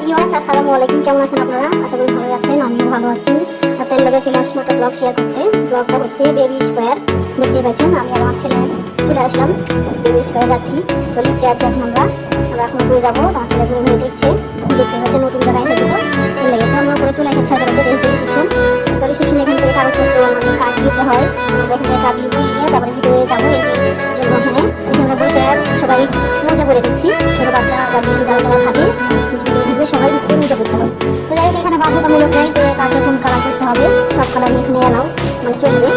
Viewers, আসসালামু আলাইকুম। কেমন আছেন আপনারা? আশা করি ভালো আছেন, আমিও ভালো আছি। আর তাই লাগে চলে আসলাম একটা ব্লগ শেয়ার করতে। ব্লগটা হচ্ছে বেবি স্কোয়ার। দেখতে পাচ্ছেন আমি আর আমার ছেলে চলে আসলাম, বেবি স্কোয়ারে যাচ্ছি। তো লিফটে আছি এখন আমরা এখন ঘুরে যাবো। আমার ছেলে ঘুরে ঘুরে দেখতে পাচ্ছেন নতুন জায়গায় এসেছে। তো লেগে তো আমরা উপরে চলে এসেছি রিসেপশন। তো রিসেপশনে এখান থেকে কাগজপত্র মানে কার্ড দিতে হয়। আমরা এখান থেকে কার্ড নিয়ে তারপরে ভিতরে যাবো। এই জন্য এখানে আমরা বসে সবাই মজা করে দিচ্ছি। ছোটো বাচ্চা গার্জিয়ান যারা যারা থাকে সবাই মজা করতে হবে। তো যাই হোক, এখানে বাধ্যতামূলক নেই যে কার যখন কালার করতে হবে, সব কালারই এখানে এলাও মানে চলবে।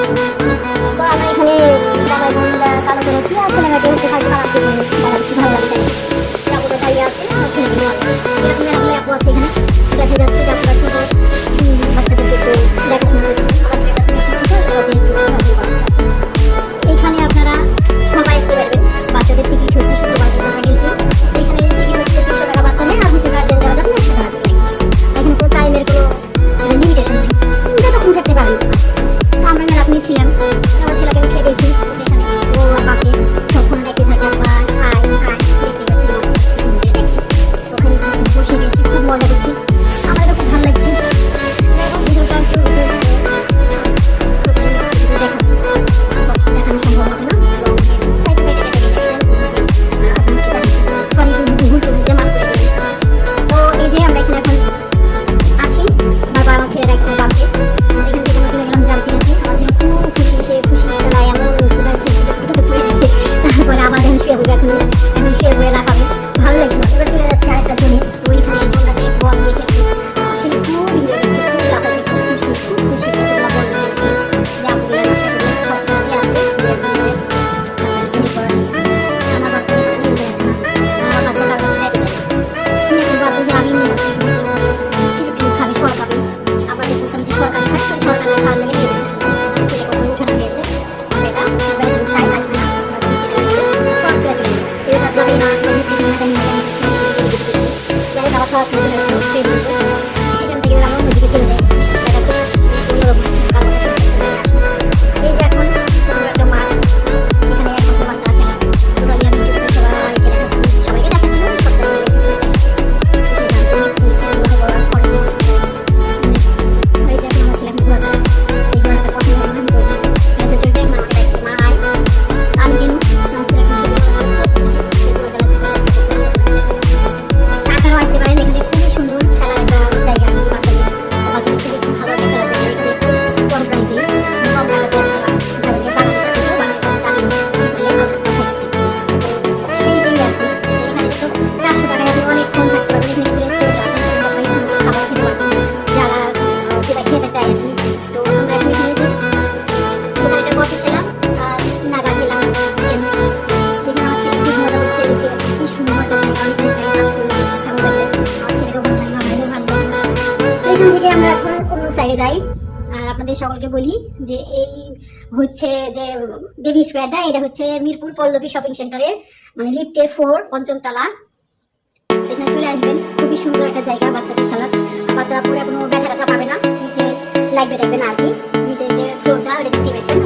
তো আমরা এখানে সবাই বোনরা কালো করেছি, আর ছেলেমেয়েকে হচ্ছে খালি কালার দেখাচ্ছি, ভালো লাগে। তাই আপুরা দাঁড়িয়ে আছে, ছেলেমেয়ে এরকম আমি আপু আছে এখানে দেখা যাচ্ছে যে আপনারা ছোটো বাচ্চাদেরকে একটু দেখাশোনা করছে। আমার ছেলেটা থেকে এসেছে, তো বাচ্চা এইখানে আপনারা সবাই আসতে পারবেন। বাচ্চাদের টিকিট হচ্ছে শুধু বাচ্চাদের টাকা গেছে। এখানে টিকিট হচ্ছে 300 টাকা বাচ্চা নেয়, আর হচ্ছে গার্জেন যারা যাবেন 100 টাকা করে। এখানে কোনো টাইমের কোনো লিমিটেশন নেই, যতক্ষণ থাকতে পারবেন। তো আমরা আপনি ছিলাম, আমার ছেলেকে উঠে গেছি যেখানে ও বাবাকে সবক্ষণ ডেকে থাকে আমরা হাই হাই দেখতে পাচ্ছি, দেখছি ওখানে বসে গেছি, খুব মজা করছি, আমাদেরও খুব ভালো লাগছে। ভিডিওটা একটু দেখাচ্ছি, দেখানো সম্ভব হবে না। তো এই যে আমরা এখানে এখন আছি, বাবা আমার ছেলে রাখছে বাপকে। এখান থেকে আমরা চলে গেলাম জানতে জানতে। আমার ছেলে খুব খুশি, সে খুশি চালায় এমন পড়ে গেছে। তারপরে আবার এখন শুয়ে পড়বে, এখন শুয়ে পড়ে লাফাবে, ভালো লাগছে। এবার চলে যাচ্ছে আরেকটা জমি, তো ওইখানে জনটাতে বল রেখেছে। আমার ছেলে খুব এনজয় করছে, খুব লাফাচ্ছে, খুব খুশি বল রেখেছে। যে আপুরে আছে সব জায়গায় আছে, আমার বাচ্চাকে নিয়ে গেছে, আমার বাচ্চা কার কাছে যাইতে চাই এখন বাচ্চাকে আমি নিয়ে যাচ্ছি। শিল্পী খাবে সরকারি, আবার বলতাম যে সরকারি খায়, সরকারি খাওয়ার লেগে নিয়ে গেছে। ছেলে কখন উঠানো হয়েছে এটা ছাই আসবে না, সব ক্লাস হয়ে এবার যাবেই না। যাই বাবা সব চলে আসলো, সেই বলতে এখান থেকে আমরা নদীকে চলে যাই। অন্যরকম এই যে এখন একটা মাঠ, এখানে 1 বছর বাচ্চারা খেলে। টোটালি আমি সবাইকে দেখাচ্ছি, সব জায়গায় সাইডে যাই। আর আপনাদের সকলকে বলি যে এই হচ্ছে যে বেবি স্কোয়ারটা, এটা হচ্ছে মিরপুর পল্লবী শপিং সেন্টারের মানে লিফটের 4 পঞ্চম তলা। এখানে চলে আসবেন, খুবই সুন্দর একটা জায়গা বাচ্চাদের খেলার। বাচ্চারা পরে কোনো ব্যথা পাবে না, নিচে লাগবে না আর কি। নিচে যে ফ্লোরটা ওটা দেখতে পেয়েছেন,